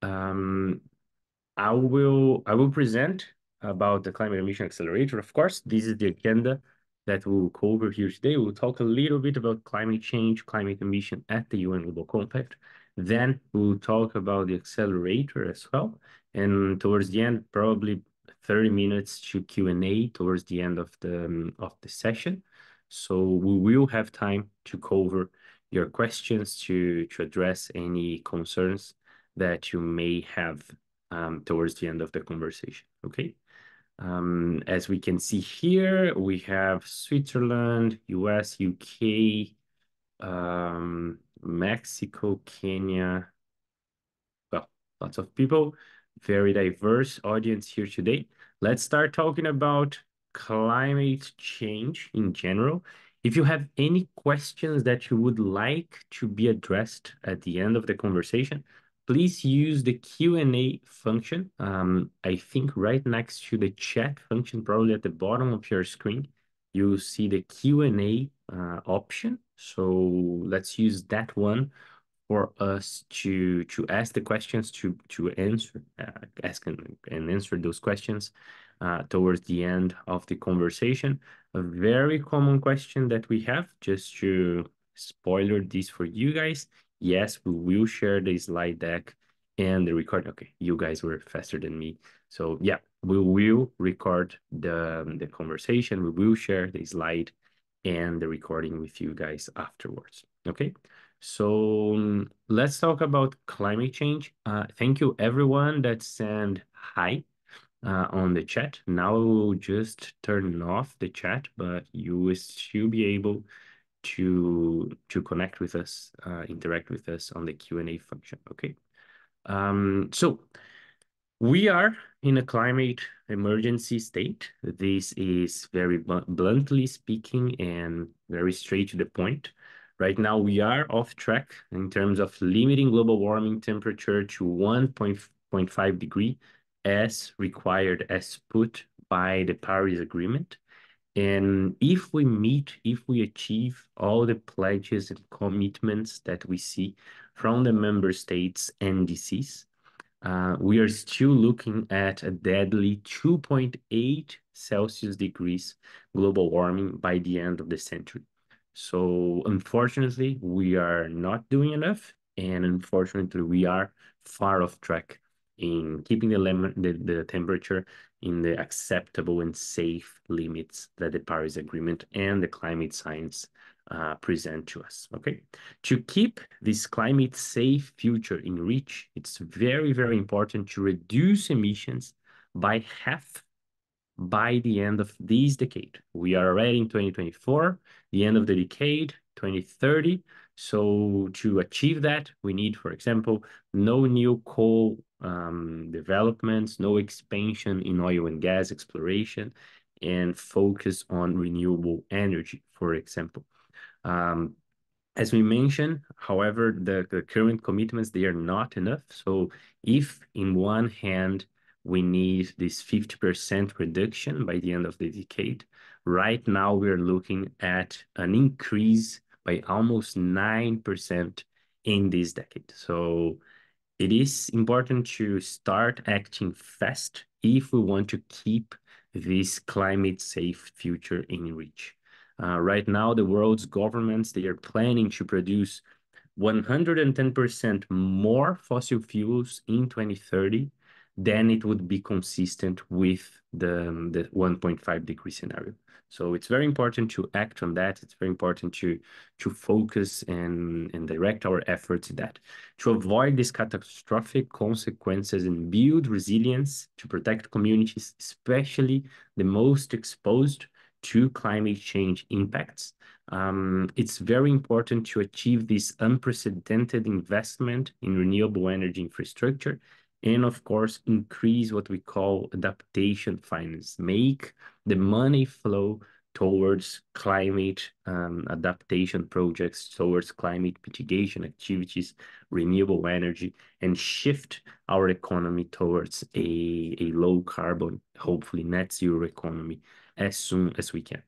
Um, I will present about the Climate Ambition Accelerator. Of course, this is the agenda that we'll cover here today. We'll talk a little bit about climate change, climate ambition at the UN Global Compact. Then we'll talk about the accelerator as well. And towards the end, probably 30 minutes to Q&A towards the end of the session. So we will have time to cover your questions, to address any concerns that you may have towards the end of the conversation, okay? As we can see here, we have Switzerland, US, UK, Mexico, Kenya. Well, lots of people, very diverse audience here today. Let's start talking about climate change in general. If you have any questions that you would like to be addressed at the end of the conversation, please use the Q&A function. I think right next to the chat function, probably at the bottom of your screen, you'll see the Q&A option. So let's use that one for us to ask the questions, to answer, ask and answer those questions towards the end of the conversation. A very common question that we have, just to spoiler this for you guys. Yes, we will share the slide deck and the record. Okay, you guys were faster than me. So yeah, we will record the conversation. We will share the slide and the recording with you guys afterwards. Okay. So let's talk about climate change. Thank you everyone that sent hi on the chat. Now we'll just turn off the chat, but you will still be able to connect with us, interact with us on the Q&A function. Okay. So we are in a climate emergency state. This is very bluntly speaking and very straight to the point. Right now, we are off track in terms of limiting global warming temperature to 1.5 degree as required, as put by the Paris Agreement. And if we achieve all the pledges and commitments that we see from the member states NDCs, we are still looking at a deadly 2.8 Celsius degrees global warming by the end of the century. So unfortunately, we are not doing enough, and unfortunately, we are far off track in keeping the temperature in the acceptable and safe limits that the Paris Agreement and the climate science present to us, okay? To keep this climate safe future in reach, it's very, very important to reduce emissions by half by the end of this decade. We are already in 2024, the end of the decade, 2030. So to achieve that, we need, for example, no new coal developments, no expansion in oil and gas exploration, and focus on renewable energy, for example. As we mentioned, however, the current commitments, they are not enough. So if in one hand, we need this 50% reduction by the end of the decade, right now we're looking at an increase by almost 9% in this decade. So it is important to start acting fast if we want to keep this climate safe future in reach. Right now, the world's governments, they are planning to produce 110% more fossil fuels in 2030 than it would be consistent with the 1.5 degree scenario. So it's very important to act on that. It's very important to focus and direct our efforts in that, to avoid these catastrophic consequences and build resilience to protect communities, especially the most exposed to climate change impacts. It's very important to achieve this unprecedented investment in renewable energy infrastructure, and of course, increase what we call adaptation finance, make the money flow towards climate adaptation projects, towards climate mitigation activities, renewable energy, and shift our economy towards a low carbon, hopefully net zero economy as soon as we can.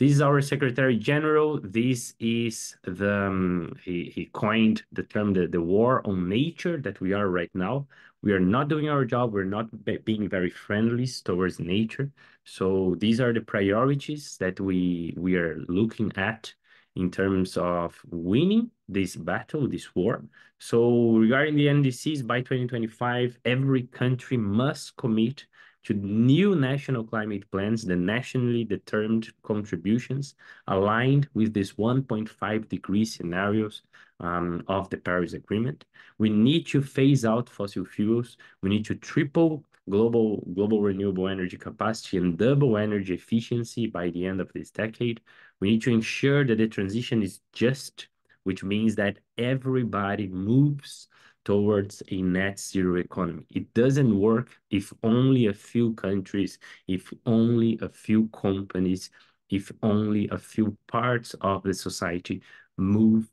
This is our Secretary General. This is he coined the term the war on nature that we are right now. We are not doing our job. We're not being very friendly towards nature. So these are the priorities that we are looking at in terms of winning this battle, this war. So regarding the NDCs by 2025, every country must commit to new national climate plans, the nationally determined contributions aligned with this 1.5-degree scenarios of the Paris Agreement. We need to phase out fossil fuels. We need to triple global renewable energy capacity and double energy efficiency by the end of this decade. We need to ensure that the transition is just, which means that everybody moves towards a net zero economy. It doesn't work if only a few countries, if only a few companies, if only a few parts of the society move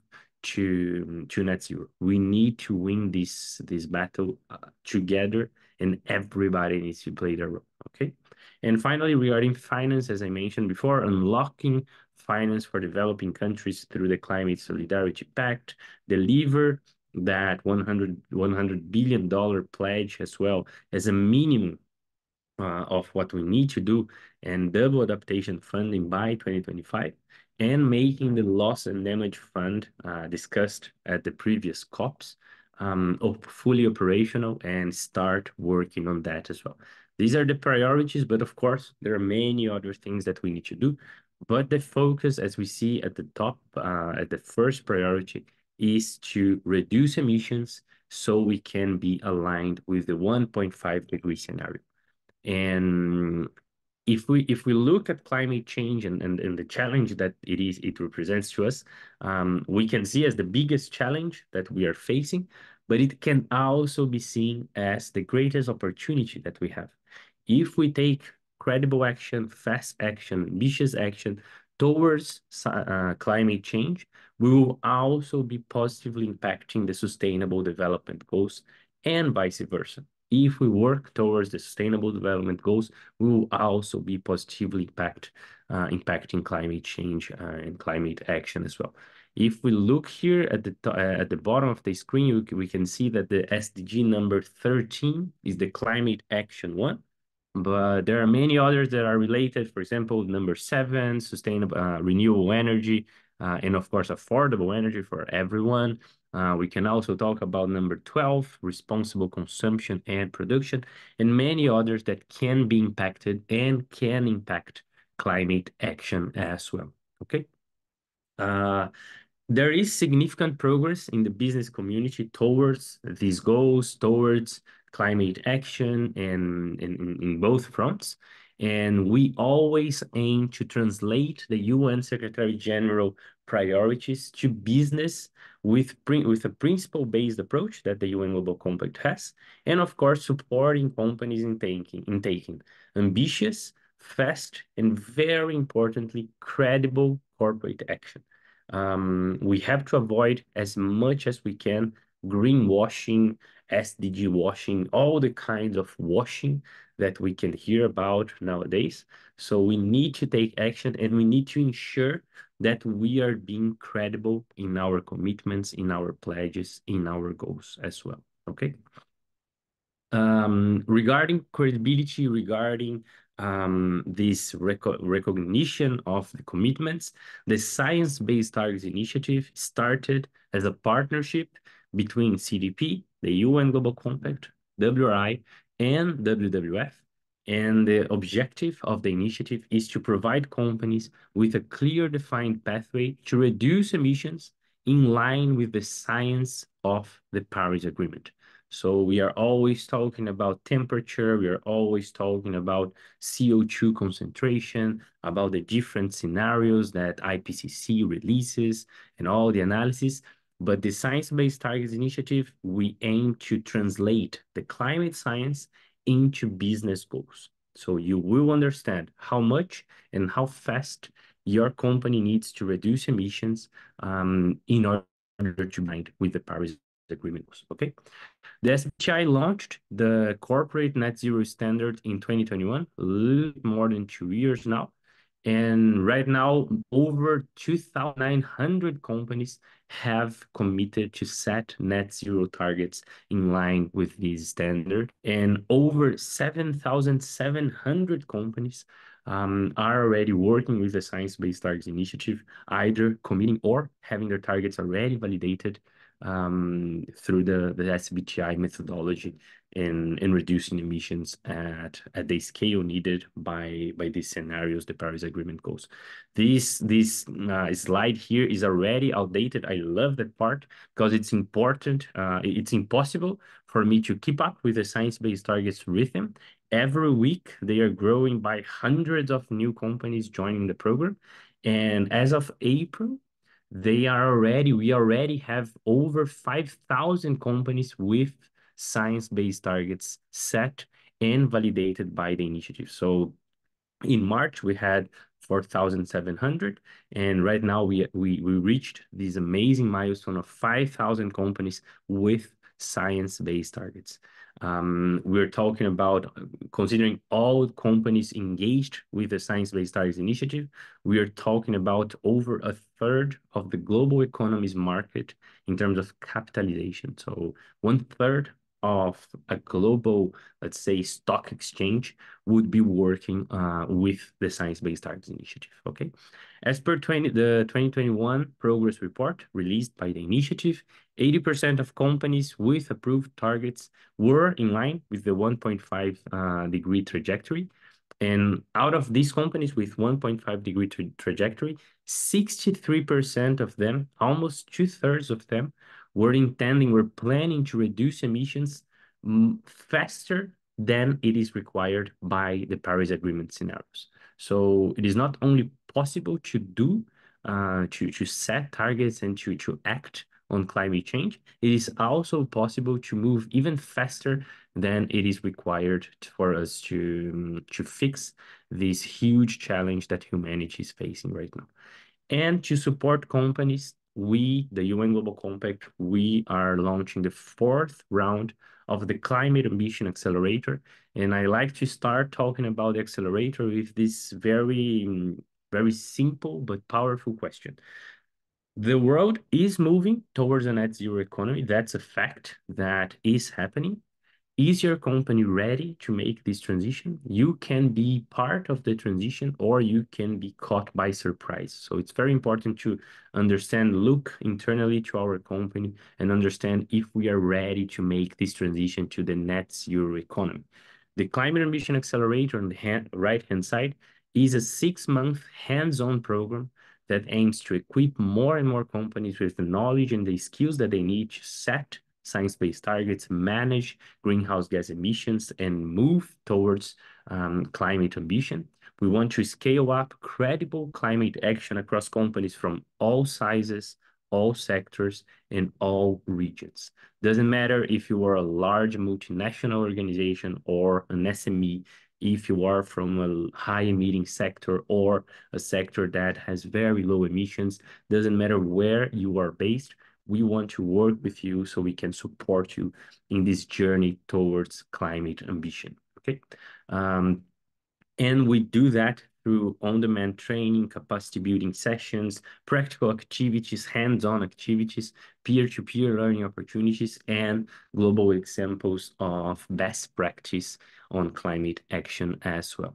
to net zero. We need to win this battle together, and everybody needs to play their role. Okay. And finally, regarding finance, as I mentioned before, unlocking finance for developing countries through the Climate Solidarity Pact, deliver that $100 billion pledge as well as a minimum of what we need to do, and double adaptation funding by 2025, and making the loss and damage fund discussed at the previous COPs fully operational, and start working on that as well. These are the priorities, but of course, there are many other things that we need to do. But the focus, as we see at the top, at the first priority, is to reduce emissions so we can be aligned with the 1.5-degree scenario. And if we look at climate change and the challenge that it represents to us, we can see as the biggest challenge that we are facing, but it can also be seen as the greatest opportunity that we have. If we take credible action, fast action, ambitious action towards climate change, we will also be positively impacting the sustainable development goals, and vice versa. If we work towards the sustainable development goals, we will also be positively impacting climate change and climate action as well. If we look here at the bottom of the screen, we can see that the SDG number 13 is the climate action one, but there are many others that are related. For example, number 7, sustainable renewable energy, and of course, affordable energy for everyone. We can also talk about number 12, responsible consumption and production, and many others that can be impacted and can impact climate action as well. Okay. There is significant progress in the business community towards these goals, towards climate action, and in both fronts. And we always aim to translate the UN Secretary General priorities to business with a principle-based approach that the UN Global Compact has, and of course supporting companies in taking ambitious, fast, and very importantly, credible corporate action. We have to avoid as much as we can greenwashing, SDG washing, all the kinds of washing that we can hear about nowadays. So we need to take action, and we need to ensure that we are being credible in our commitments, in our pledges, in our goals as well. Okay. Regarding credibility, regarding this recognition of the commitments, the Science Based Targets Initiative started as a partnership between CDP, the UN Global Compact, WRI, and WWF. And the objective of the initiative is to provide companies with a clear defined pathway to reduce emissions in line with the science of the Paris Agreement. So we are always talking about temperature, we are always talking about CO2 concentration, about the different scenarios that IPCC releases and all the analysis. But the Science-Based Targets Initiative, we aim to translate the climate science into business goals. So you will understand how much and how fast your company needs to reduce emissions in order to bind with the Paris Agreement goals, okay? The SBTi launched the corporate net zero standard in 2021, a little more than 2 years now. And right now, over 2,900 companies have committed to set net zero targets in line with this standard. And over 7,700 companies are already working with the Science Based Targets Initiative, either committing or having their targets already validated through the SBTI methodology in reducing emissions at the scale needed by these scenarios the Paris Agreement goes. This slide here is already outdated. I love that part because it's important. It's impossible for me to keep up with the science-based targets rhythm. Every week, they are growing by hundreds of new companies joining the program. And as of April, we already have over 5,000 companies with science-based targets set and validated by the initiative. So in March, we had 4,700, and right now we reached this amazing milestone of 5,000 companies with science-based targets. We're talking about considering all companies engaged with the Science Based Targets Initiative. We are talking about over a third of the global economy's market in terms of capitalization. So one third of a global, let's say, stock exchange would be working with the Science Based Targets Initiative. Okay. As per the 2021 progress report released by the initiative, 80% of companies with approved targets were in line with the 1.5 degree trajectory. And out of these companies with 1.5 degree trajectory, 63% of them, almost two-thirds of them, were planning to reduce emissions faster than it is required by the Paris Agreement scenarios. So it is not only possible to do, to set targets and to act on climate change, it is also possible to move even faster than it is required for us to fix this huge challenge that humanity is facing right now. And to support companies, the UN Global Compact, we are launching the fourth round of the Climate Ambition Accelerator. And I like to start talking about the accelerator with this very, very simple but powerful question. The world is moving towards a net zero economy. That's a fact that is happening. Is your company ready to make this transition? You can be part of the transition or you can be caught by surprise. So it's very important to look internally to our company and understand if we are ready to make this transition to the net zero economy. The Climate Ambition Accelerator on the right-hand side is a 6-month hands-on program that aims to equip more and more companies with the knowledge and the skills that they need to set science-based targets, manage greenhouse gas emissions, and move towards climate ambition. We want to scale up credible climate action across companies from all sizes, all sectors, and all regions. Doesn't matter if you are a large multinational organization or an SME, if you are from a high emitting sector or a sector that has very low emissions, doesn't matter where you are based, we want to work with you so we can support you in this journey towards climate ambition, okay? And we do that through on-demand training, capacity building sessions, practical activities, hands-on activities, peer-to-peer learning opportunities, and global examples of best practice on climate action as well.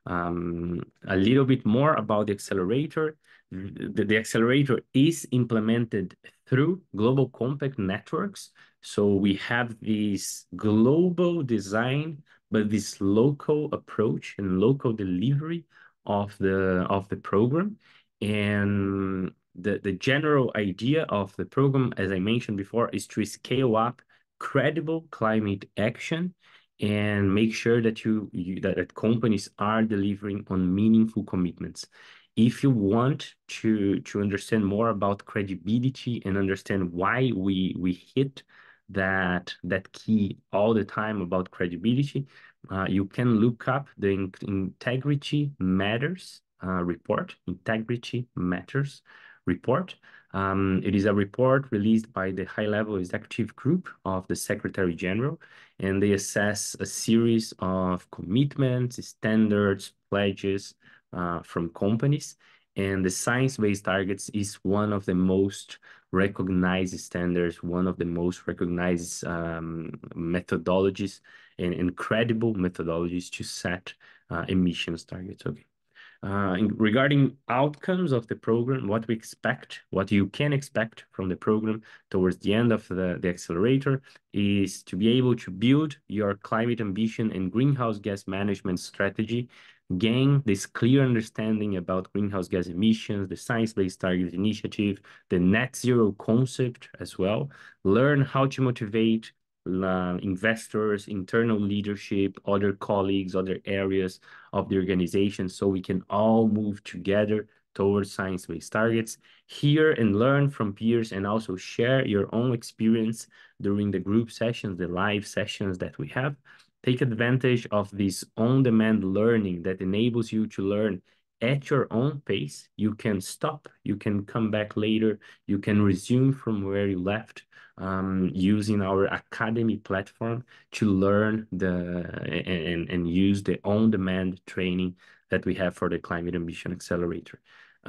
A little bit more about the accelerator. The accelerator is implemented through global compact networks. So we have this global design, but this local approach and local delivery of the program. And the general idea of the program, as I mentioned before, is to scale up credible climate action and make sure that that companies are delivering on meaningful commitments. If you want to understand more about credibility and understand why we hit that key all the time about credibility, you can look up the Integrity Matters report, Integrity Matters report. It is a report released by the high-level executive group of the Secretary General, and they assess a series of commitments, standards, pledges, from companies. And the science-based targets is one of the most recognized standards, one of the most recognized methodologies and incredible methodologies to set emissions targets. Okay. Regarding outcomes of the program, what we expect, what you can expect from the program towards the end of the accelerator is to be able to build your climate ambition and greenhouse gas management strategy, gain this clear understanding about greenhouse gas emissions, the Science-Based Targets Initiative, the net zero concept as well, learn how to motivate investors, internal leadership, other colleagues, other areas of the organization, so we can all move together towards science-based targets, hear and learn from peers, and also share your own experience during the group sessions, the live sessions that we have. Take advantage of this on-demand learning that enables you to learn at your own pace. You can stop, you can come back later, you can resume from where you left, using our academy platform to learn and use the on-demand training that we have for the Climate Ambition Accelerator.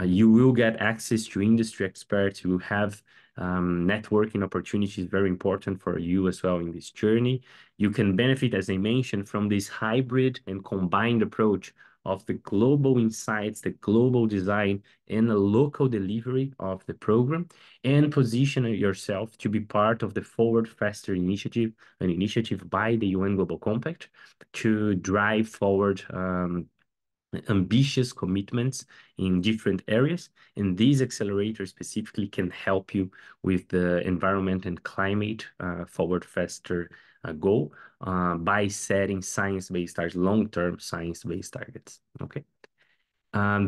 You will get access to industry experts. You will have networking opportunities, very important for you as well in this journey. You can benefit, as I mentioned, from this hybrid and combined approach of the global insights, the global design, and the local delivery of the program, and position yourself to be part of the Forward Faster initiative, an initiative by the UN Global Compact to drive forward ambitious commitments in different areas. And these accelerators specifically can help you with the environment and climate Forward Faster goal by setting science-based targets, long-term science-based targets. Okay.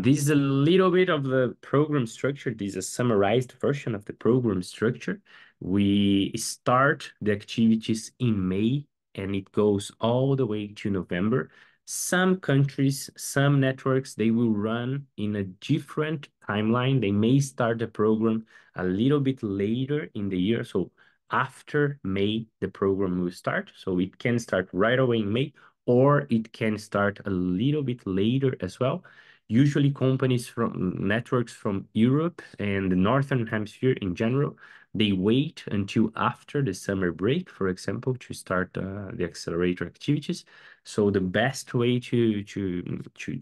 This is a little bit of the program structure. This is a summarized version of the program structure. We start the activities in May, and it goes all the way to November. Some countries, some networks, they will run in a different timeline. They may start the program a little bit later in the year. So after May, the program will start. So it can start right away in May, or it can start a little bit later as well. Usually companies from networks from Europe and the Northern Hemisphere in general, they wait until after the summer break, for example, to start the accelerator activities. So the best way to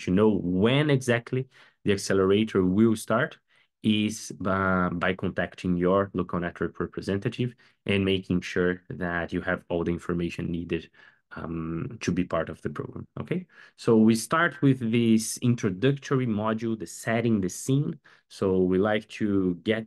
know when exactly the accelerator will start is by contacting your local network representative and making sure that you have all the information needed to be part of the program. Okay, so we start with this introductory module, the setting the scene. So we would like you guys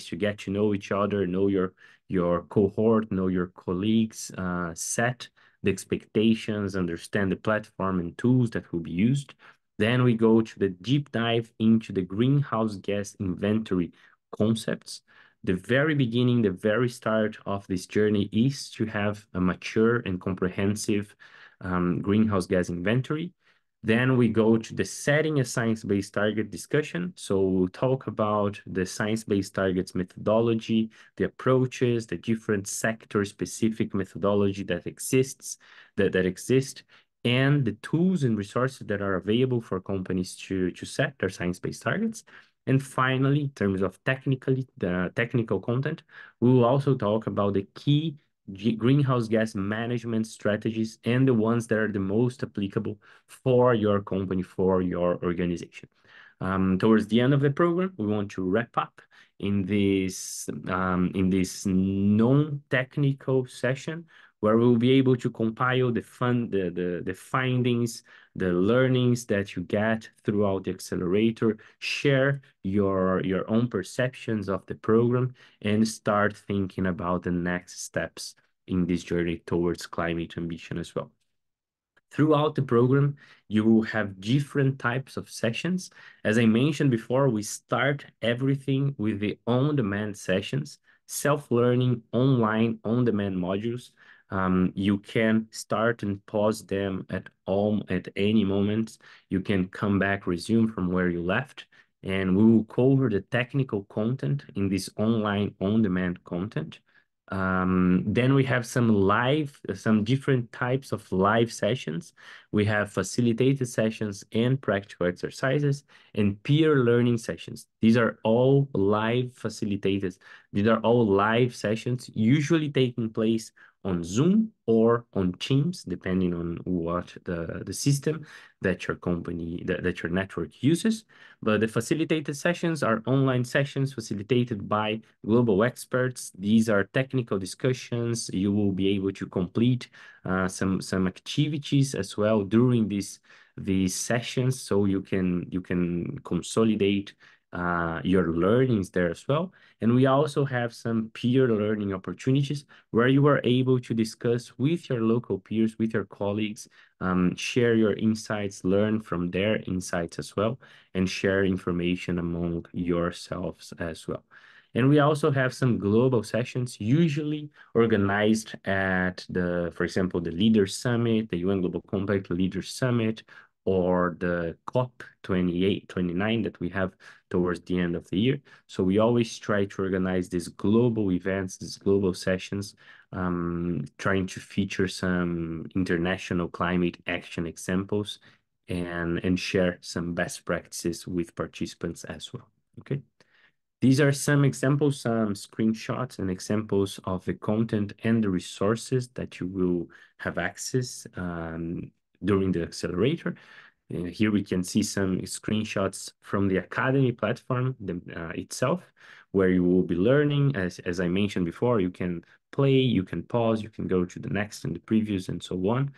to get to know each other, know your cohort, know your colleagues, set the expectations, understand the platform and tools that will be used. Then we go to the deep dive into the greenhouse gas inventory concepts. The very beginning, the very start of this journey is to have a mature and comprehensive greenhouse gas inventory. Then we go to the setting a science-based target discussion. So we'll talk about the science-based targets methodology, the approaches, the different sector-specific methodology that exist, and the tools and resources that are available for companies to set their science-based targets. And finally, in terms of the technical content, we will also talk about the key greenhouse gas management strategies and the ones that are the most applicable for your company, for your organization. Towards the end of the program, we want to wrap up in this non-technical session where we'll be able to compile the findings, the learnings that you get throughout the accelerator, share your own perceptions of the program, and start thinking about the next steps in this journey towards climate ambition as well. Throughout the program, you will have different types of sessions. As I mentioned before, we start everything with the on-demand sessions, self-learning, online, on-demand modules. You can start and pause them at any moment. You can come back, resume from where you left, and we will cover the technical content in this online on-demand content. Then we have some different types of live sessions. We have facilitated sessions and practical exercises and peer learning sessions. These are all live facilitated. These are all live sessions, usually taking place on Zoom or on Teams, depending on what the system that that your network uses. But the facilitated sessions are online sessions facilitated by global experts. These are technical discussions. You will be able to complete some activities as well during these sessions, so you can consolidate your learnings there as well. And we also have some peer learning opportunities where you are able to discuss with your local peers, with your colleagues, share your insights, learn from their insights as well, and share information among yourselves as well. And we also have some global sessions, usually organized at for example, the Leaders Summit, the UN Global Compact Leaders Summit, or the COP 28, 29 that we have towards the end of the year. So we always try to organize these global events, these global sessions, trying to feature some international climate action examples and share some best practices with participants as well. Okay. These are some examples, some screenshots and examples of the content and the resources that you will have access during the accelerator. Here we can see some screenshots from the Academy platform itself, where you will be learning. As I mentioned before, you can play, you can pause, you can go to the next and the previews and so on.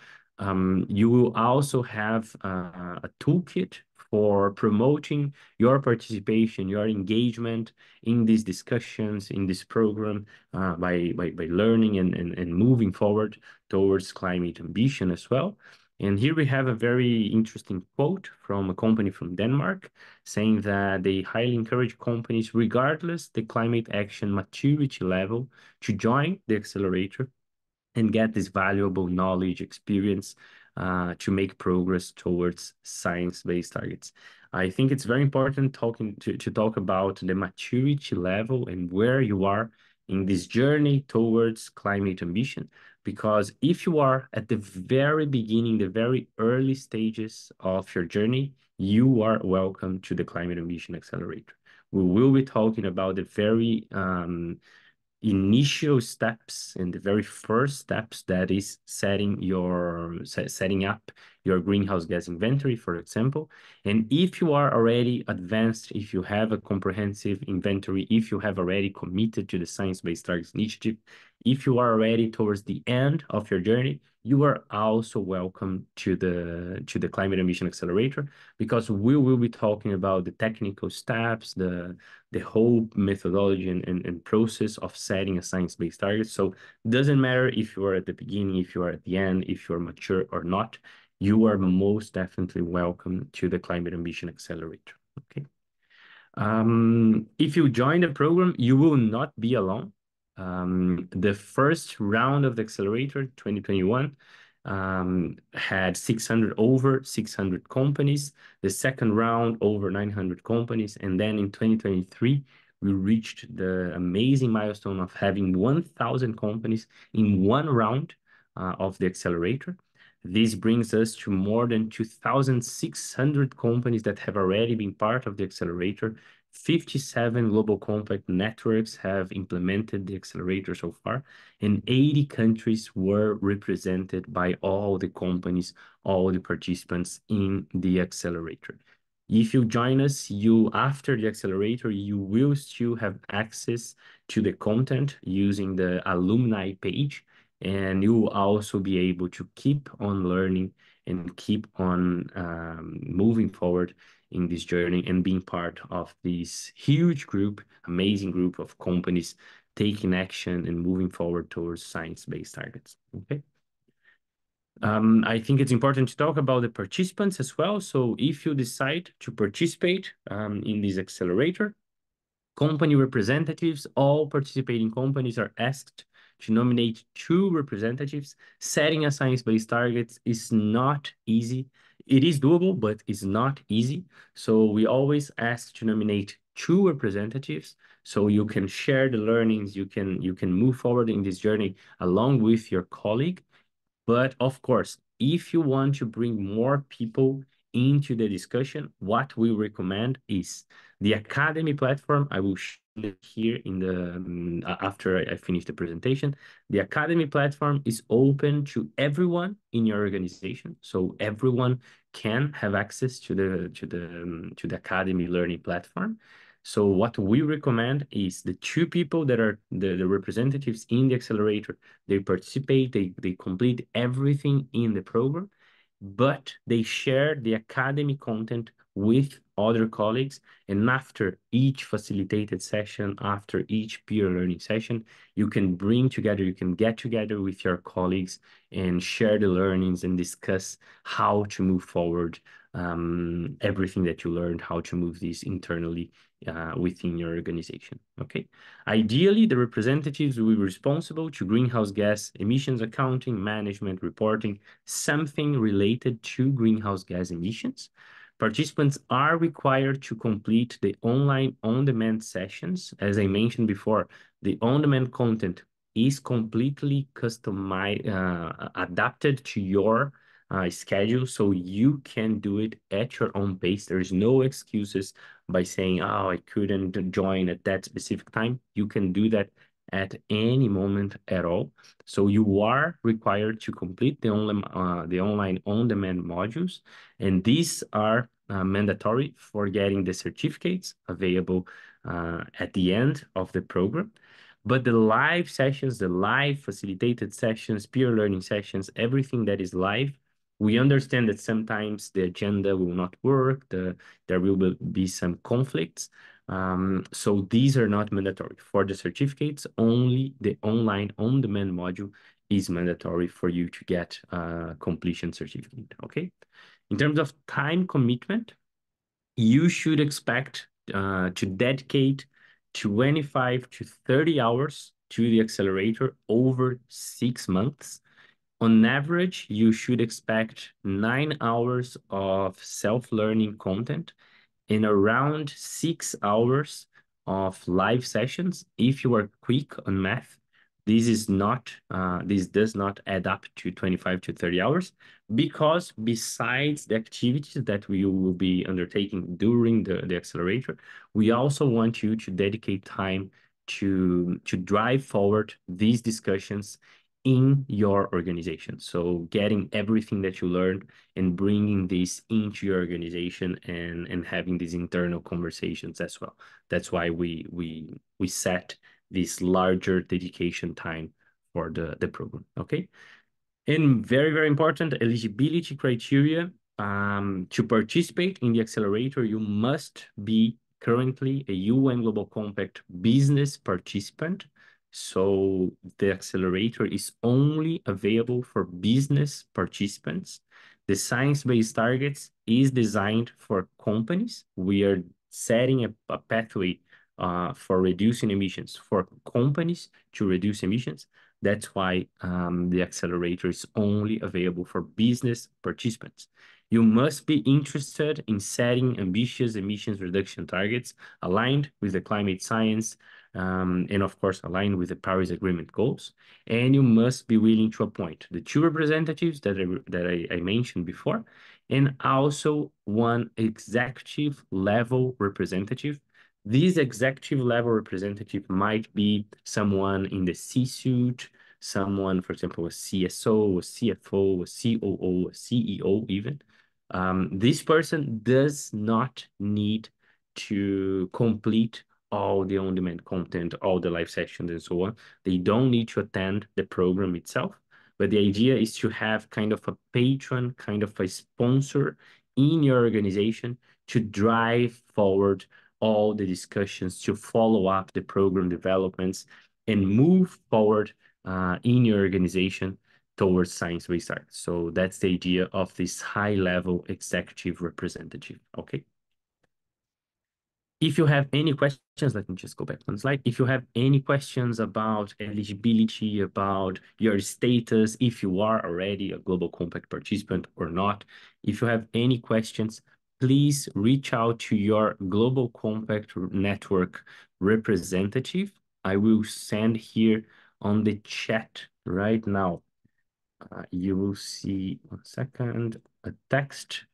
You will also have a toolkit for promoting your participation, your engagement in these discussions, in this program, by learning and moving forward towards climate ambition as well. And here we have a very interesting quote from a company from Denmark saying that they highly encourage companies, regardless the climate action maturity level, to join the accelerator and get this valuable knowledge, experience to make progress towards science-based targets. I think it's very important to talk about the maturity level and where you are in this journey towards climate ambition. Because if you are at the very beginning, the very early stages of your journey, you are welcome to the Climate Ambition Accelerator. We will be talking about the very initial steps and the very first steps, that is setting up your greenhouse gas inventory, for example. And if you are already advanced, if you have a comprehensive inventory, if you have already committed to the Science-Based Targets Initiative, if you are already towards the end of your journey, you are also welcome to the Climate Ambition Accelerator, because we will be talking about the technical steps, the whole methodology and process of setting a science-based target. So it doesn't matter if you are at the beginning, if you are at the end, if you're mature or not, you are most definitely welcome to the Climate Ambition Accelerator. Okay. If you join the program, you will not be alone. The first round of the accelerator, 2021, had over 600 companies. The second round, over 900 companies. And then in 2023, we reached the amazing milestone of having 1,000 companies in one round of the accelerator. This brings us to more than 2,600 companies that have already been part of the accelerator. 57 global compact networks have implemented the accelerator so far, and 80 countries were represented by all the companies, all the participants in the accelerator. If you join us, after the accelerator, you will still have access to the content using the alumni page, and you will also be able to keep on learning and keep on moving forward in this journey and being part of this huge group, amazing group of companies taking action and moving forward towards science-based targets. Okay. I think it's important to talk about the participants as well. So if you decide to participate in this accelerator, company representatives, all participating companies are asked to nominate 2 representatives. Setting a science-based target is not easy. It is doable, but it's not easy. So we always ask to nominate 2 representatives. So you can share the learnings, you can move forward in this journey along with your colleague. But of course, if you want to bring more people into the discussion, what we recommend is the Academy platform. I will show it here in the after I finish the presentation. The Academy platform is open to everyone in your organization, so everyone can have access to the Academy learning platform. So what we recommend is the two people that are the representatives in the accelerator. They participate, they complete everything in the program, but they share the academy content with other colleagues. And after each facilitated session, after each peer learning session, you can get together with your colleagues and share the learnings and discuss how to move forward, everything that you learned, how to move this internally within your organization. Okay. Ideally, the representatives will be responsible to greenhouse gas emissions accounting, management, reporting, something related to greenhouse gas emissions. Participants are required to complete the online on-demand sessions. As I mentioned before, the on-demand content is completely customized, adapted to your schedule, so you can do it at your own pace. There is no excuses by saying, oh, I couldn't join at that specific time. You can do that at any moment at all. So you are required to complete the online on-demand modules, and these are mandatory for getting the certificates available at the end of the program. But the live sessions, the live facilitated sessions, peer learning sessions, everything that is live, we understand that sometimes the agenda will not work, there will be some conflicts. So these are not mandatory. For the certificates, only the online on-demand module is mandatory for you to get a completion certificate, okay? In terms of time commitment, you should expect to dedicate 25 to 30 hours to the accelerator over 6 months. On average, you should expect 9 hours of self-learning content and around 6 hours of live sessions. If you are quick on math, this does not add up to 25 to 30 hours, because besides the activities that we will be undertaking during the accelerator, we also want you to dedicate time to drive forward these discussions in your organization. So getting everything that you learned and bringing this into your organization and having these internal conversations as well. That's why we set this larger dedication time for the program. Okay. And very, very important, eligibility criteria. To participate in the accelerator, you must be currently a UN Global Compact business participant. So the accelerator is only available for business participants. The science-based targets is designed for companies. We are setting a pathway for reducing emissions for companies to reduce emissions. That's why the accelerator is only available for business participants. You must be interested in setting ambitious emissions reduction targets aligned with the climate science, and of course, aligned with the Paris Agreement goals. And you must be willing to appoint the two representatives that I mentioned before, and also one executive level representative. This executive level representative might be someone in the C-suite, someone, for example, a CSO, a CFO, a COO, a CEO even. This person does not need to complete all the on-demand content, all the live sessions and so on. They don't need to attend the program itself, but the idea is to have kind of a patron, kind of a sponsor in your organization to drive forward all the discussions, to follow up the program developments and move forward in your organization towards science-based targets. So that's the idea of this high-level executive representative, okay? If you have any questions, let me just go back one slide. If you have any questions about eligibility, about your status, if you are already a Global Compact participant or not, if you have any questions, please reach out to your Global Compact network representative. I will send here on the chat right now. You will see, 1 second, a text.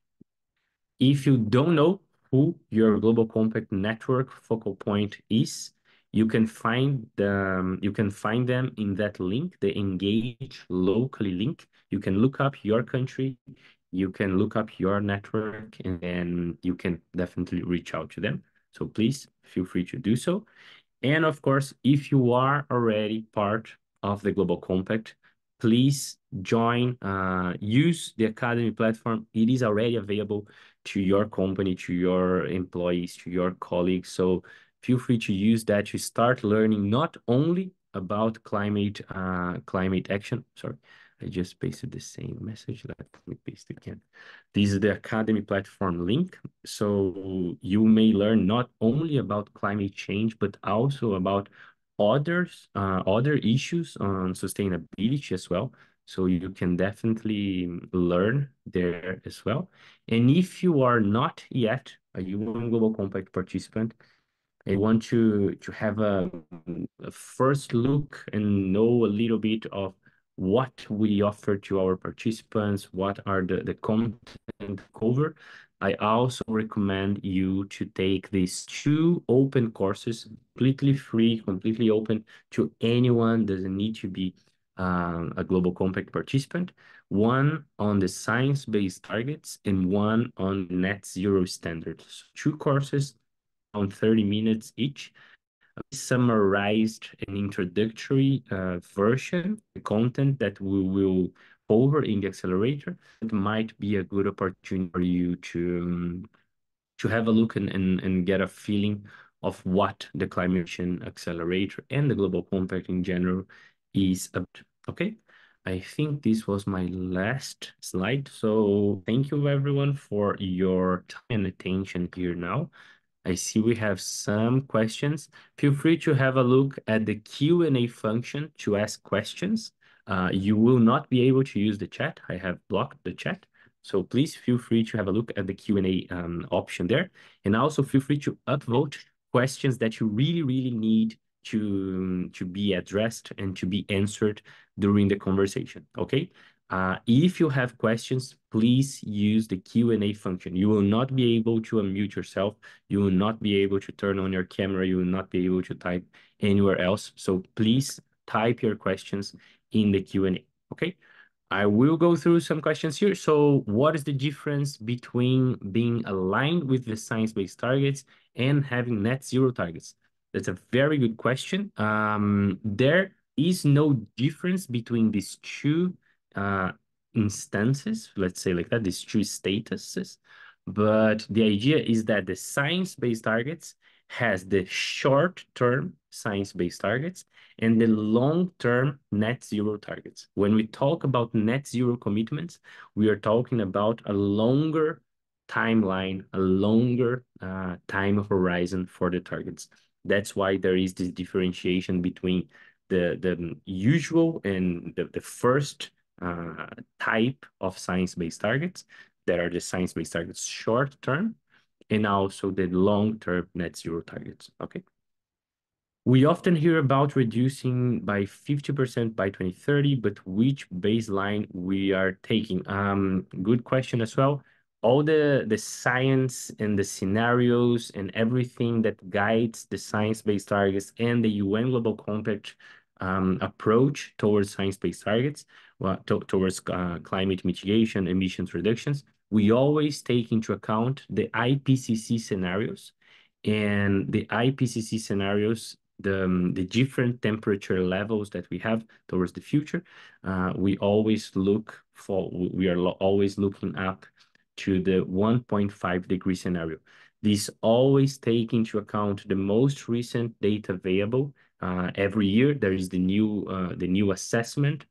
If you don't know who your Global Compact network focal point is, you can find them in that link, the Engage Locally link. You can look up your country, you can look up your network, and then you can definitely reach out to them. So please feel free to do so. And of course, if you are already part of the Global Compact, please join, use the Academy platform. It is already available to your company, to your employees, to your colleagues. So feel free to use that to start learning not only about climate action. Sorry, I just pasted the same message. Let me paste it again. This is the Academy platform link. So you may learn not only about climate change, but also about other issues on sustainability as well. So you can definitely learn there as well. And if you are not yet a UN Global Compact participant, I want to have a first look and know a little bit of what we offer to our participants, what are the content cover. I also recommend you to take these 2 open courses, completely free, completely open to anyone, doesn't need to be a Global Compact participant. One on the science-based targets and one on net zero standards. 2 courses on 30 minutes each. We summarized an introductory version, the content that we will cover in the accelerator. It might be a good opportunity for you to have a look and get a feeling of what the Climate Ambition Accelerator and the Global Compact in general is about. Okay, I think this was my last slide. So thank you everyone for your time and attention here now. I see we have some questions. Feel free to have a look at the Q&A function to ask questions. You will not be able to use the chat. I have blocked the chat. So please feel free to have a look at the Q&A option there. And also feel free to upvote questions that you really need to be addressed and to be answered during the conversation, okay? If you have questions, please use the Q&A function. You will not be able to unmute yourself. You will not be able to turn on your camera. You will not be able to type anywhere else. So please type your questions in the Q&A, okay? I will go through some questions here. So what is the difference between being aligned with the science-based targets and having net zero targets? That's a very good question. There is no difference between these 2 instances, let's say like that, these 2 statuses. But the idea is that the science-based targets has the short-term science-based targets and the long-term net zero targets. When we talk about net zero commitments, we are talking about a longer timeline, a longer time horizon for the targets. That's why there is this differentiation between the usual and the first type of science-based targets that are the science-based targets short term and also the long-term net zero targets, okay? We often hear about reducing by 50% by 2030, but which baseline we are taking? Good question as well. All the science and the scenarios and everything that guides the science-based targets and the UN Global Compact approach towards science-based targets, towards climate mitigation, emissions reductions, we always take into account the IPCC scenarios. And the IPCC scenarios, the different temperature levels that we have towards the future, we are always looking up to the 1.5 degree scenario. This always take into account the most recent data available. Every year there is the new assessment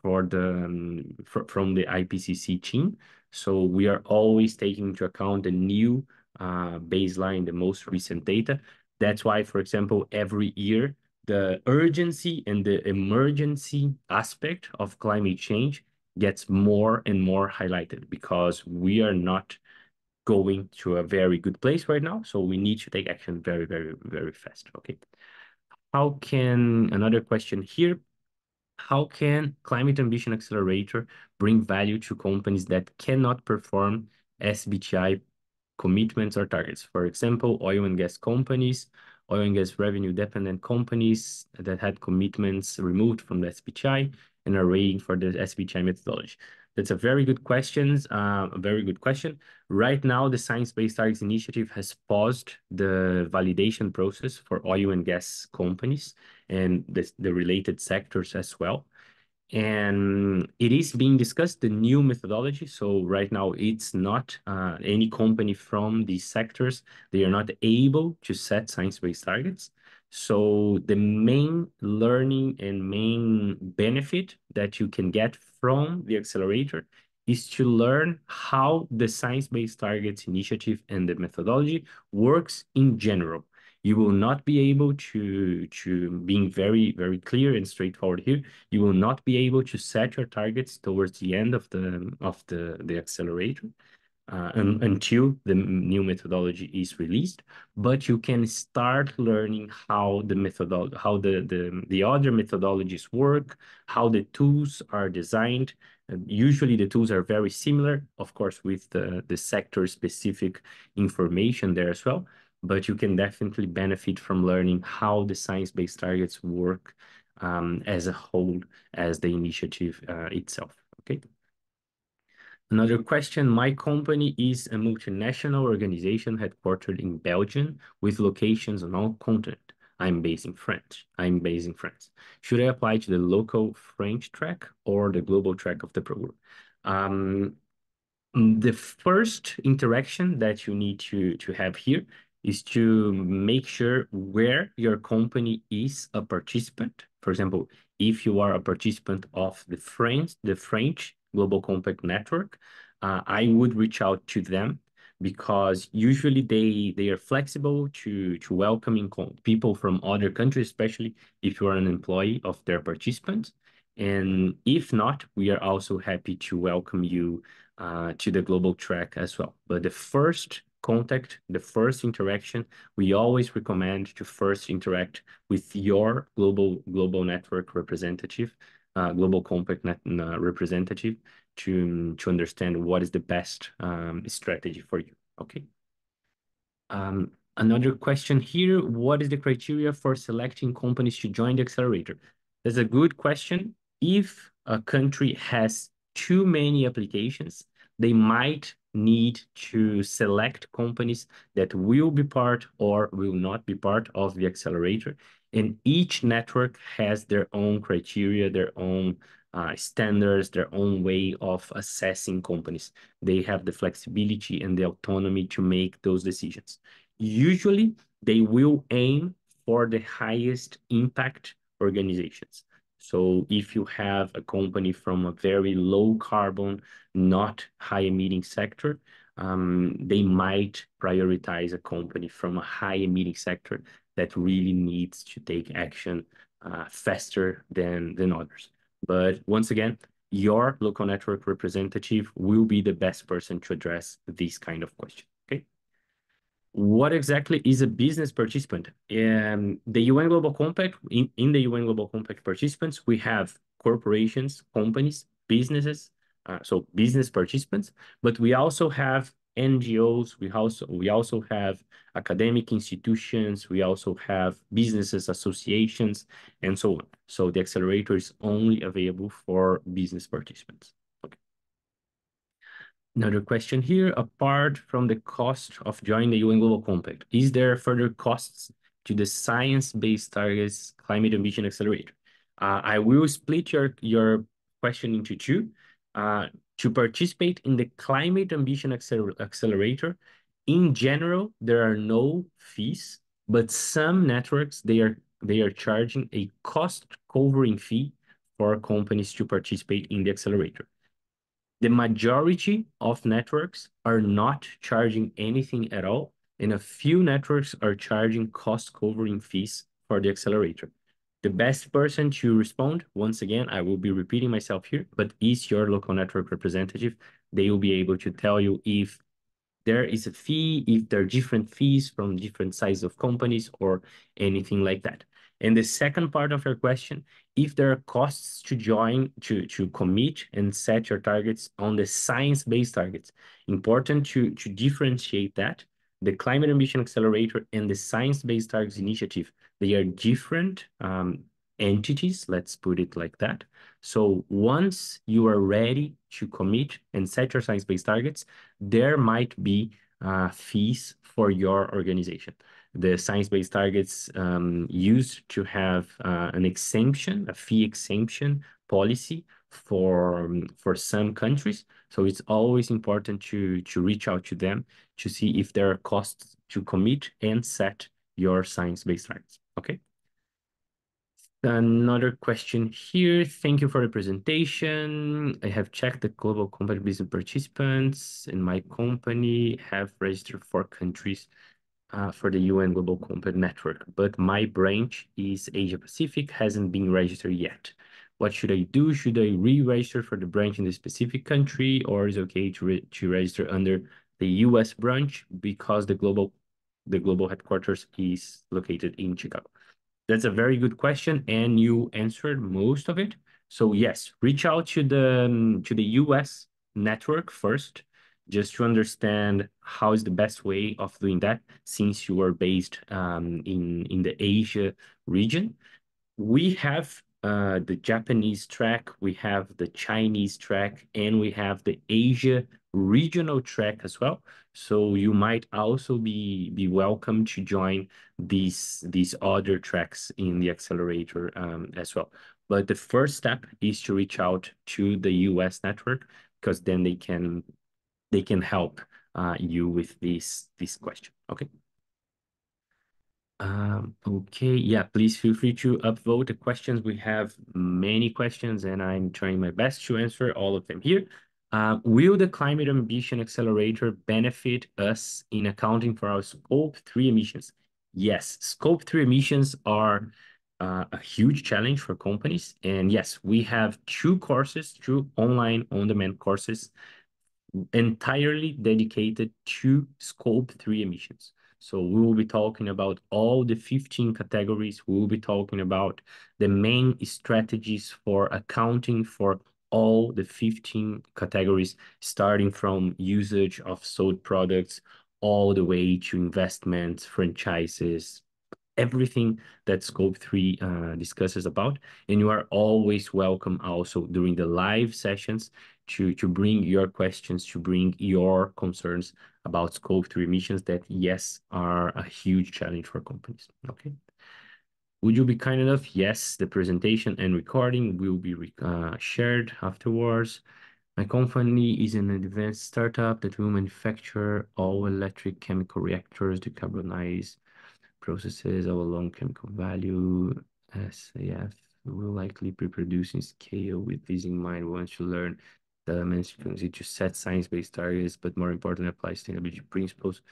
from the IPCC team. So we are always taking into account the new baseline, the most recent data. That's why, for example, every year, the urgency and the emergency aspect of climate change gets more and more highlighted because we are not going to a very good place right now. So we need to take action very, very, very fast. Okay. Another question here, how can Climate Ambition Accelerator bring value to companies that cannot perform SBTI commitments or targets? For example, oil and gas companies, oil and gas revenue dependent companies that had commitments removed from the SBTI and are waiting for the SBTI methodology. That's a very good question. A very good question. Right now, the Science Based Targets Initiative has paused the validation process for oil and gas companies and the related sectors as well. And it is being discussed, the new methodology. So right now, it's not any company from these sectors. They are not able to set science-based targets. So the main learning and main benefit that you can get from the accelerator is to learn how the science-based targets initiative and the methodology works in general. You will not be able to being very, very clear and straightforward here, you will not be able to set your targets towards the end of the accelerator until the new methodology is released, but you can start learning how the other methodologies work, how the tools are designed. And usually the tools are very similar, of course, with the sector specific information there as well, but you can definitely benefit from learning how the science-based targets work as a whole, as the initiative itself. Okay. Another question, my company is a multinational organization headquartered in Belgium with locations on all continents. I'm based in France. Should I apply to the local French track or the global track of the program? The first interaction that you need to have here is to make sure where your company is a participant. For example, if you are a participant of the French Global Compact Network, I would reach out to them because usually they are flexible to welcoming people from other countries, especially if you are an employee of their participants. And if not, we are also happy to welcome you to the global track as well. But the first contact, the first interaction, we always recommend to first interact with your global network representative, global compact representative to understand what is the best strategy for you. Okay. Another question here, what is the criteria for selecting companies to join the accelerator? That's a good question. If a country has too many applications, they might need to select companies that will be part or will not be part of the accelerator. And each network has their own criteria, their own standards, their own way of assessing companies. They have the flexibility and the autonomy to make those decisions. Usually, they will aim for the highest impact organizations. So if you have a company from a very low carbon, not high emitting sector, they might prioritize a company from a high emitting sector that really needs to take action faster than others. But once again, your local network representative will be the best person to address these kind of questions. Okay. What exactly is a business participant? The UN Global Compact, in the UN Global Compact participants, we have corporations, companies, businesses, so business participants, but we also have NGOs, we also have academic institutions, we also have businesses, associations, and so on. So the accelerator is only available for business participants. Another question here, apart from the cost of joining the UN Global Compact, is there further costs to the Science-Based Targets Climate Ambition Accelerator? I will split your question into two. To participate in the Climate Ambition Accelerator, in general, there are no fees, but some networks, they are charging a cost covering fee for companies to participate in the accelerator. The majority of networks are not charging anything at all, and a few networks are charging cost covering fees for the accelerator. The best person to respond, once again, I will be repeating myself here, but is your local network representative. They will be able to tell you if there is a fee, if there are different fees from different sizes of companies or anything like that. And the second part of your question, if there are costs to join, to commit and set your targets on the science-based targets. Important to differentiate that. The Climate Ambition Accelerator and the Science-Based Targets Initiative, they are different entities, let's put it like that. So once you are ready to commit and set your science-based targets, there might be fees for your organization. The science-based targets used to have an exemption, a fee exemption policy for some countries. So it's always important to reach out to them to see if there are costs to commit and set your science-based targets. Okay. Another question here. Thank you for the presentation. I have checked the global company business participants in my company have registered 4 countries for the UN Global Compact Network, but my branch is Asia Pacific, hasn't been registered yet. What should I do? Should I re-register for the branch in the specific country, or is it okay to register under the US branch because the global headquarters is located in Chicago? That's a very good question, and you answered most of it. So yes, reach out to the US network first, just to understand how is the best way of doing that, since you are based in the Asia region. We have the Japanese track, we have the Chinese track, and we have the Asia regional track as well. So you might also be welcome to join these other tracks in the accelerator as well. But the first step is to reach out to the US network, because then they can help you with this question. Okay. Okay, yeah, please feel free to upvote the questions. We have many questions, and I'm trying my best to answer all of them here. Will the Climate Ambition Accelerator benefit us in accounting for our Scope 3 emissions? Yes, Scope 3 emissions are a huge challenge for companies. And yes, we have 2 courses, 2 online on-demand courses entirely dedicated to Scope 3 emissions. So we will be talking about all the 15 categories. We will be talking about the main strategies for accounting for all the 15 categories, starting from usage of sold products all the way to investments, franchises, everything that Scope 3 discusses about. And you are always welcome also during the live sessions to bring your questions, to bring your concerns about Scope 3 emissions that, yes, are a huge challenge for companies. Okay. Would you be kind enough? Yes, the presentation and recording will be shared afterwards. My company is an advanced startup that will manufacture all electric chemical reactors, decarbonize processes of a long chemical value. SAF will likely be produced in scale. With this in mind, we want to learn the elements to set science-based targets, but more important, apply sustainability principles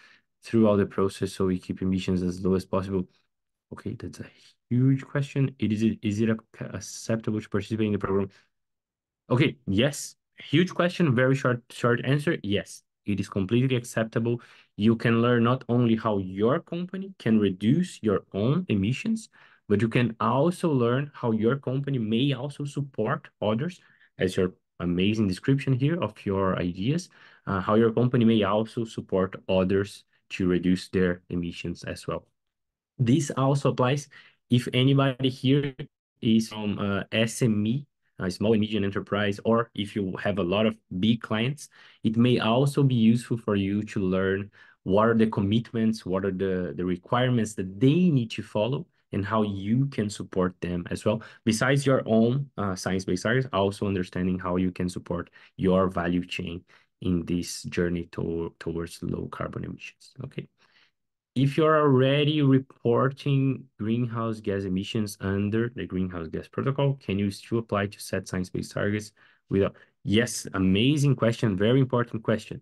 throughout the process so we keep emissions as low as possible. Okay, that's a huge question. Is it acceptable to participate in the program? Okay, yes. Huge question, very short answer. Yes, it is completely acceptable. You can learn not only how your company can reduce your own emissions, but you can also learn how your company may also support others, as your amazing description here of your ideas, how your company may also support others to reduce their emissions as well. This also applies if anybody here is from SME, a small and medium enterprise, or if you have a lot of big clients, it may also be useful for you to learn what are the commitments, what are the requirements that they need to follow, and how you can support them as well. Besides your own science-based targets, also understanding how you can support your value chain in this journey towards low carbon emissions. Okay. If you're already reporting greenhouse gas emissions under the greenhouse gas protocol, can you still apply to set science-based targets without? Yes, amazing question, very important question.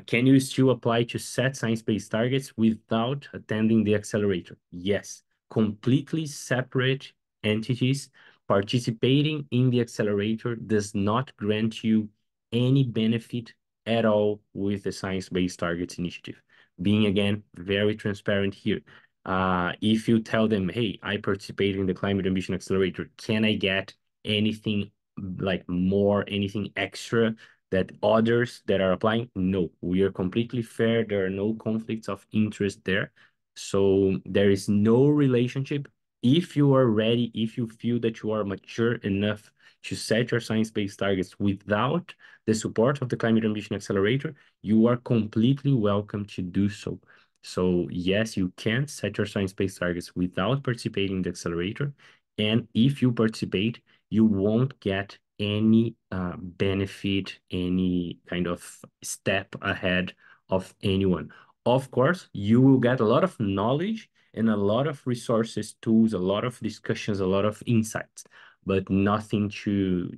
Can you still apply to set science-based targets without attending the accelerator? Yes, completely separate entities. Participating in the accelerator does not grant you any benefit at all with the Science-Based Targets Initiative. Being, again, very transparent here. If you tell them, hey, I participate in the Climate Ambition Accelerator, can I get anything like more, anything extra that others that are applying? No, we are completely fair. There are no conflicts of interest there. So there is no relationship. If you are ready, if you feel that you are mature enough to set your science-based targets without the support of the Climate Ambition Accelerator, you are completely welcome to do so. So yes, you can set your science-based targets without participating in the accelerator. And if you participate, you won't get any benefit, any kind of step ahead of anyone. Of course, you will get a lot of knowledge and a lot of resources, tools, a lot of discussions, a lot of insights, but nothing to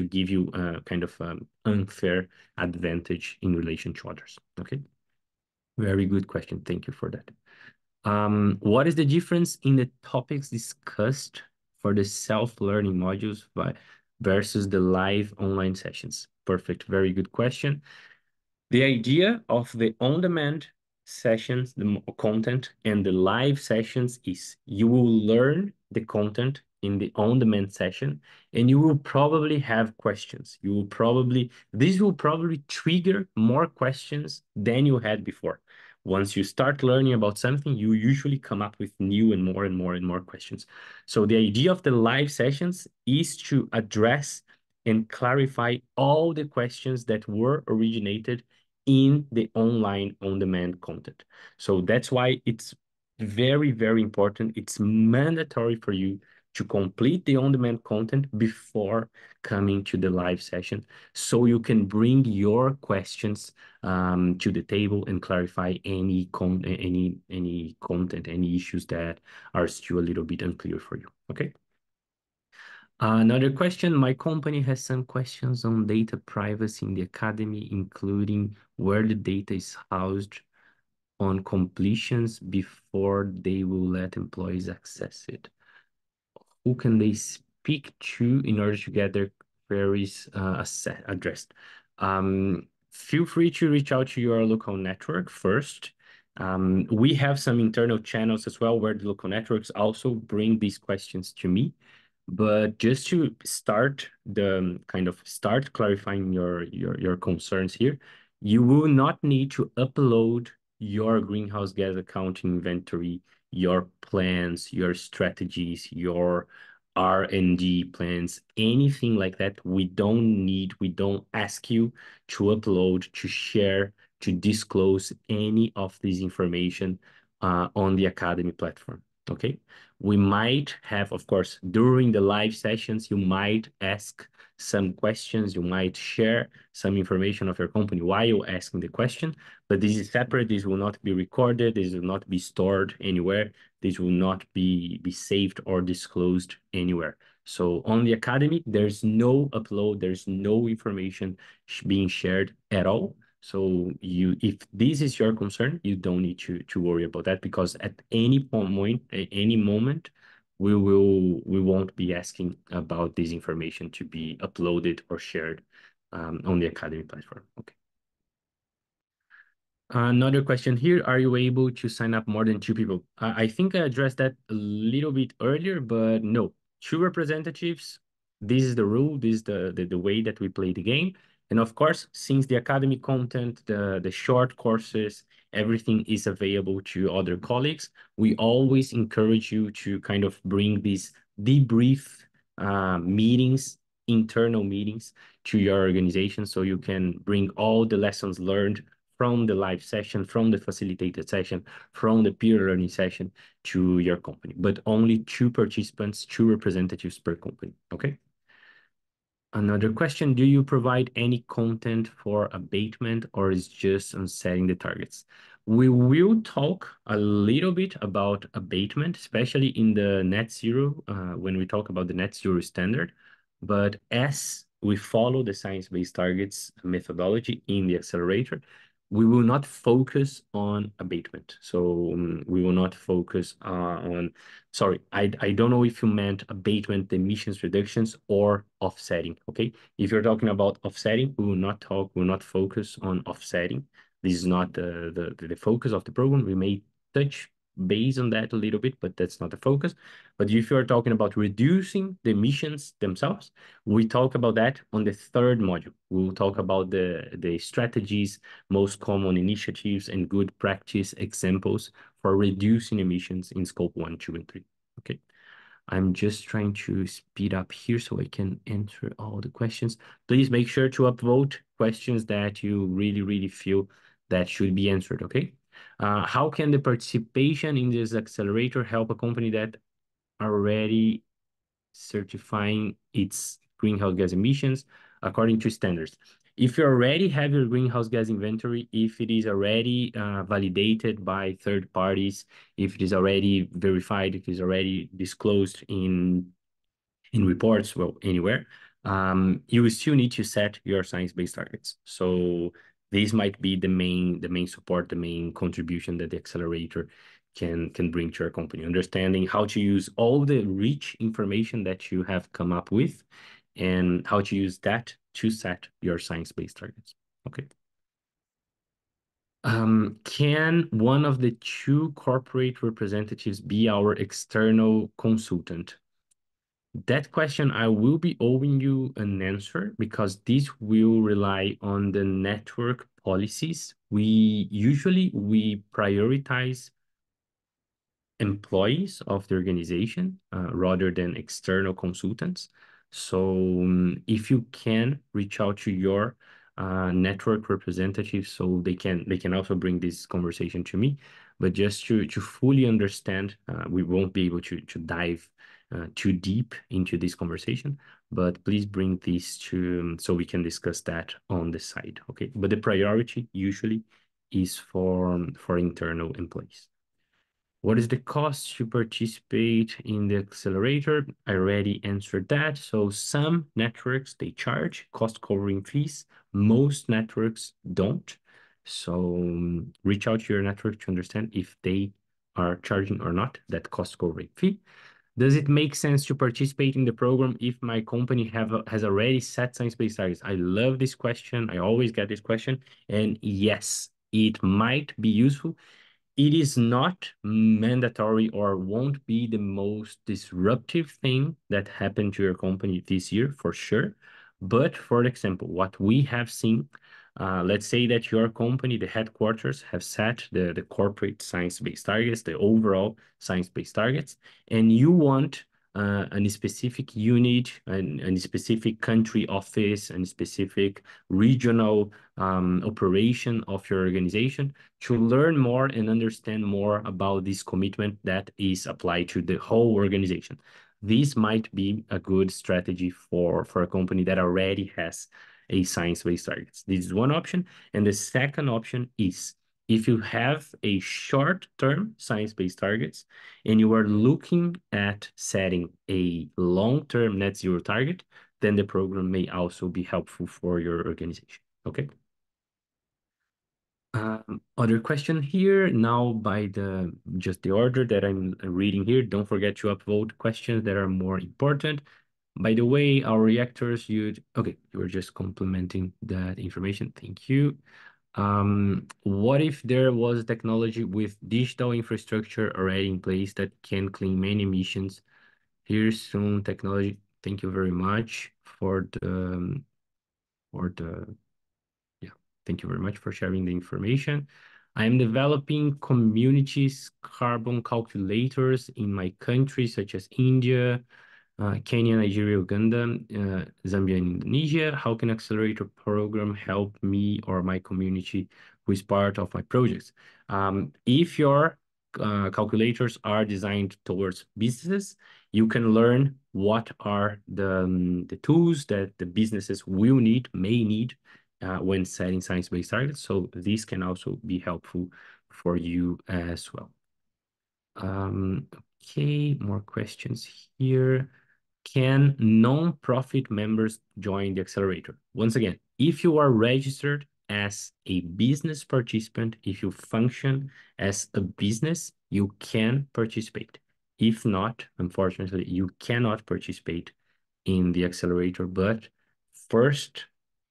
give you a kind of unfair advantage in relation to others. Okay. Very good question. Thank you for that. What is the difference in the topics discussed for the self-learning modules versus the live online sessions? Perfect. Very good question. The idea of the on-demand sessions, the content, and the live sessions is you will learn the content in the on-demand session, and you will probably have questions. This will probably trigger more questions than you had before. Once you start learning about something, you usually come up with new and more and more and more questions. So the idea of the live sessions is to address and clarify all the questions that were originated in the online on-demand content. So that's why it's very, very important. It's mandatory for you to complete the on-demand content before coming to the live session, so you can bring your questions to the table and clarify any content, any issues that are still a little bit unclear for you. Okay. Another question, my company has some questions on data privacy in the academy, including where the data is housed on completions before they will let employees access it. Who can they speak to in order to get their queries addressed? Feel free to reach out to your local network first. We have some internal channels as well where the local networks also bring these questions to me. But just to start clarifying your concerns here, you will not need to upload your greenhouse gas accounting inventory, your plans, your strategies, your R&D plans, anything like that. We don't ask you to upload, to share, to disclose any of this information on the Academy platform. Okay. We might have, of course, during the live sessions, you might ask some questions, you might share some information of your company while asking the question, but this is separate. This will not be recorded. This will not be stored anywhere. This will not be saved or disclosed anywhere. So on the Academy, there's no upload, there's no information being shared at all. So if this is your concern, you don't need to worry about that, because at any point, at any moment, we won't be asking about this information to be uploaded or shared on the Academy platform. Okay. Another question here, are you able to sign up more than 2 people? I think I addressed that a little bit earlier, but no. 2 representatives, this is the rule, this is the way that we play the game. And of course, since the academic content, the short courses, everything is available to other colleagues, we always encourage you to kind of bring these debrief meetings, internal meetings to your organization, so you can bring all the lessons learned from the live session, from the facilitated session, from the peer learning session to your company, but only 2 participants, 2 representatives per company, okay? Another question, do you provide any content for abatement, or is just on setting the targets? We will talk a little bit about abatement, especially in the net zero, when we talk about the net zero standard. But as we follow the science-based targets methodology in the accelerator, we will not focus on abatement. So we will not focus on, sorry, I don't know if you meant abatement, emissions reductions, or offsetting, okay? If you're talking about offsetting, we will not focus on offsetting. This is not the focus of the program. We may touch base on that a little bit, but that's not the focus. But if you're talking about reducing the emissions themselves, we talk about that on the third module. We'll talk about the strategies, most common initiatives, and good practice examples for reducing emissions in scope 1, 2, and 3. Okay. I'm just trying to speed up here so I can answer all the questions. Please make sure to upvote questions that you really, really feel that should be answered, okay? How can the participation in this accelerator help a company that already certifying its greenhouse gas emissions according to standards? If you already have your greenhouse gas inventory, if it is already validated by third parties, if it is already verified, if it is already disclosed in reports, well, anywhere, you will still need to set your science-based targets. So this might be the main support, the main contribution that the accelerator can bring to your company. Understanding how to use all the rich information that you have come up with and how to use that to set your science-based targets. Okay. Can one of the two corporate representatives be our external consultant? That question, I will be owing you an answer because this will rely on the network policies. We prioritize employees of the organization rather than external consultants. So if you can reach out to your network representative, so they can also bring this conversation to me. But just to fully understand, we won't be able to dive too deep into this conversation, but please bring this to so we can discuss that on the side, okay? But the priority usually is for internal employees. What is the cost to participate in the accelerator? I already answered that. So some networks, they charge cost covering fees. Most networks don't. So reach out to your network to understand if they are charging or not that cost covering fee. Does it make sense to participate in the program if my company has already set science-based targets? I love this question. I always get this question. And yes, it might be useful. It is not mandatory or won't be the most disruptive thing that happened to your company this year, for sure. But for example, what we have seen, let's say that your company, the headquarters, have set the corporate science-based targets, the overall science-based targets, and you want a specific unit, a specific country office, and specific regional operation of your organization to learn more and understand more about this commitment that is applied to the whole organization. This might be a good strategy for a company that already has a science-based targets. This is one option. And the second option is if you have a short-term science-based targets and you are looking at setting a long-term net zero target, then the program may also be helpful for your organization. Okay. Other question here now by just the order that I'm reading here. Don't forget to upvote questions that are more important. By the way, our reactors, you were just complementing that information. Thank you. What if there was technology with digital infrastructure already in place that can clean many emissions? Here's some technology. Thank you very much for the yeah, thank you very much for sharing the information. I am developing communities carbon calculators in my country, such as India, Kenya, Nigeria, Uganda, Zambia, and Indonesia. How can accelerator program help me or my community who is part of my projects? If your calculators are designed towards businesses, you can learn what are the tools that the businesses may need when setting science-based targets. So this can also be helpful for you as well. Okay, more questions here. Can non-profit members join the accelerator? Once again, if you are registered as a business participant, if you function as a business, you can participate. If not, unfortunately, you cannot participate in the accelerator. But first,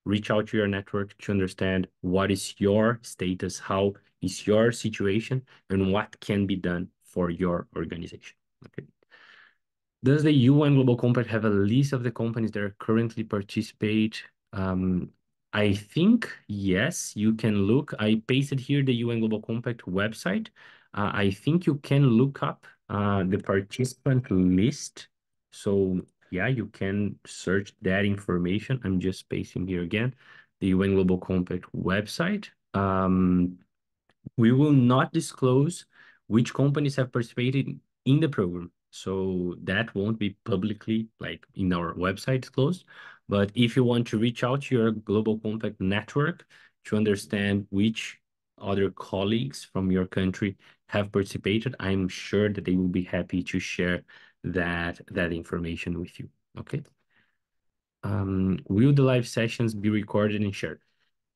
reach out to your network to understand what is your status, how is your situation, and what can be done for your organization. Okay. Does the UN Global Compact have a list of the companies that are currently participate? I think yes, you can look. I pasted here the UN Global Compact website. I think you can look up the participant list. So yeah, you can search that information. I'm just pasting here again, the UN Global Compact website. We will not disclose which companies have participated in the program. So that won't be publicly like in our website disclosed. But if you want to reach out to your Global Compact network to understand which other colleagues from your country have participated, I'm sure that they will be happy to share that information with you. Okay. Will the live sessions be recorded and shared?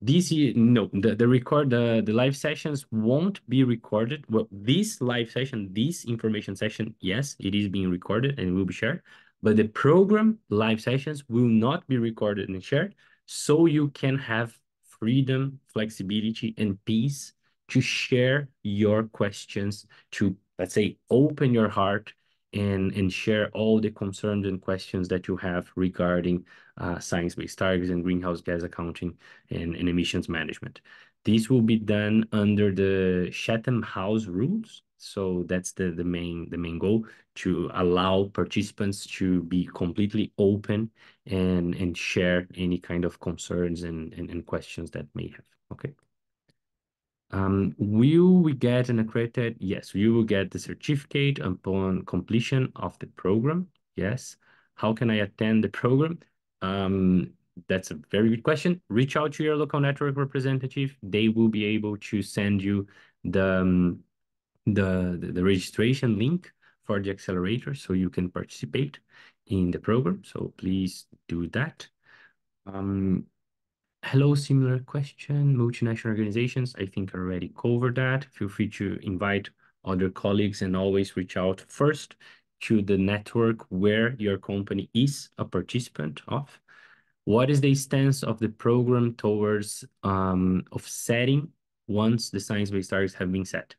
This year, no, the live sessions won't be recorded. Well, this live session, this information session, yes, it is being recorded and will be shared. But the program live sessions will not be recorded and shared, so you can have freedom, flexibility, and peace to share your questions, to, let's say, open your heart and share all the concerns and questions that you have regarding science-based targets and greenhouse gas accounting and emissions management. This will be done under the Chatham House rules. So that's the main goal, to allow participants to be completely open and share any kind of concerns and questions that may have. Okay. Will we get an accredited? Yes, we will get the certificate upon completion of the program. Yes. How can I attend the program? That's a very good question. Reach out to your local network representative. They will be able to send you the the registration link for the accelerator so you can participate in the program. So please do that. Hello, similar question. Multinational organizations, I think I already covered that. Feel free to invite other colleagues and always reach out first to the network where your company is a participant of. What is the stance of the program towards offsetting once the science-based targets have been set?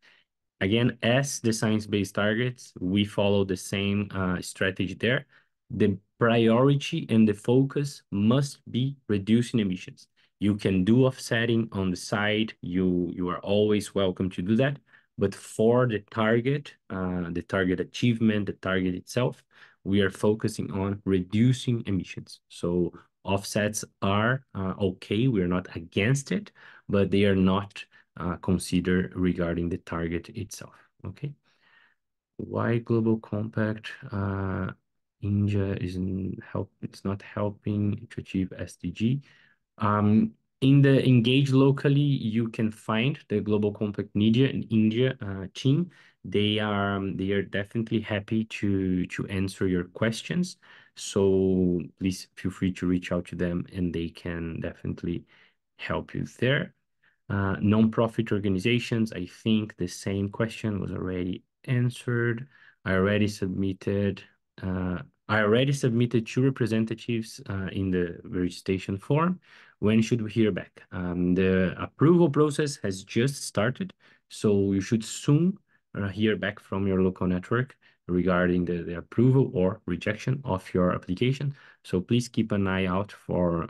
Again, as the science-based targets, we follow the same strategy there. The priority and the focus must be reducing emissions. You can do offsetting on the side. You are always welcome to do that. But for the target achievement, the target itself, we are focusing on reducing emissions. So offsets are okay. We're not against it, but they are not consider regarding the target itself. Okay. Why global compact? India it's not helping to achieve SDG. In the engage locally, you can find the global compact India team. They are definitely happy to answer your questions. So please feel free to reach out to them, and they can definitely help you there. Non-profit organizations, I think the same question was already answered. I already submitted two representatives in the registration form. When should we hear back? The approval process has just started, so you should soon hear back from your local network regarding the approval or rejection of your application. So please keep an eye out for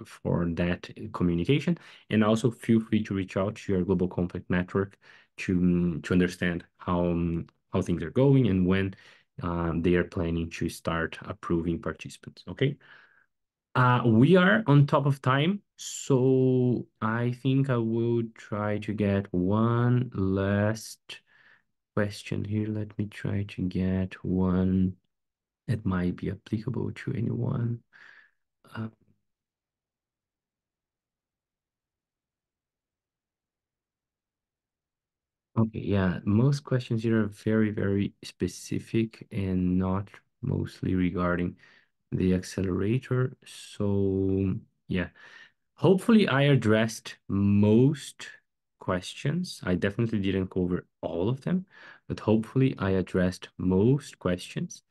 that communication. And also feel free to reach out to your Global Compact network to understand how things are going and when they are planning to start approving participants. Okay. We are on top of time, so I think I will try to get one last question here. Let me try to get one that might be applicable to anyone. Okay, yeah, most questions here are very, very specific and not mostly regarding the accelerator. So yeah, Hopefully, I addressed most questions. I definitely didn't cover all of them, but hopefully, I addressed most questions.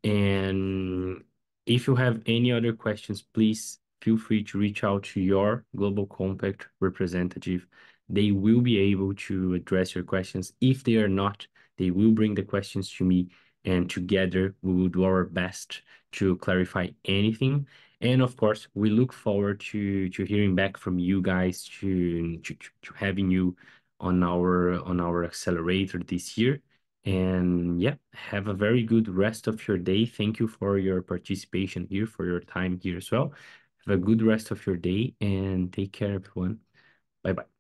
And if you have any other questions, please feel free to reach out to your Global Compact representative. They will be able to address your questions. If they are not, they will bring the questions to me, and together we will do our best to clarify anything. And of course, we look forward to hearing back from you guys, to having you on our accelerator this year. And yeah, have a very good rest of your day. Thank you for your participation here, for your time here as well. Have a good rest of your day and take care, everyone. Bye bye.